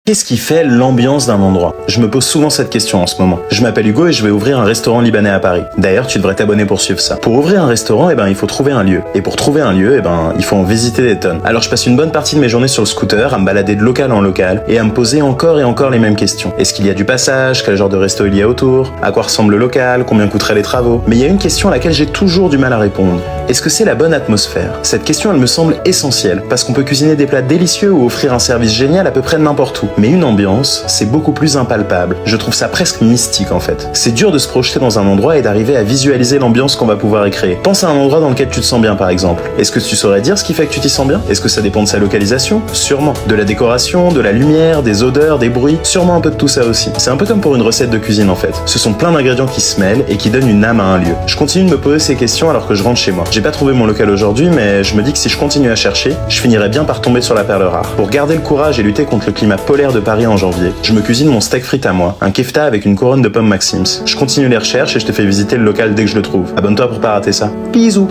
Qu'est-ce qui fait l'ambiance d'un endroit? Je me pose souvent cette question en ce moment. Je m'appelle Hugo et je vais ouvrir un restaurant libanais à Paris. D'ailleurs, tu devrais t'abonner pour suivre ça. Pour ouvrir un restaurant, il faut trouver un lieu. Et pour trouver un lieu, il faut en visiter des tonnes. Alors je passe une bonne partie de mes journées sur le scooter, à me balader de local en local, et à me poser encore et encore les mêmes questions. Est-ce qu'il y a du passage? Quel genre de resto il y a autour? À quoi ressemble le local? Combien coûteraient les travaux? Mais il y a une question à laquelle j'ai toujours du mal à répondre. Est-ce que c'est la bonne atmosphère? Cette question, elle me semble essentielle, parce qu'on peut cuisiner des plats délicieux ou offrir un service génial à peu près n'importe où. Mais une ambiance, c'est beaucoup plus impalpable. Je trouve ça presque mystique en fait. C'est dur de se projeter dans un endroit et d'arriver à visualiser l'ambiance qu'on va pouvoir y créer. Pense à un endroit dans lequel tu te sens bien par exemple. Est-ce que tu saurais dire ce qui fait que tu t'y sens bien? Est-ce que ça dépend de sa localisation? Sûrement. De la décoration, de la lumière, des odeurs, des bruits, sûrement un peu de tout ça aussi. C'est un peu comme pour une recette de cuisine en fait. Ce sont plein d'ingrédients qui se mêlent et qui donnent une âme à un lieu. Je continue de me poser ces questions alors que je rentre chez moi. J'ai pas trouvé mon local aujourd'hui, mais je me dis que si je continue à chercher, je finirai bien par tomber sur la perle rare. Pour garder le courage et lutter contre le climat polaire de Paris en janvier, je me cuisine mon steak frites à moi, un kefta avec une couronne de pommes Maxims. Je continue les recherches et je te fais visiter le local dès que je le trouve. Abonne-toi pour pas rater ça. Bisous.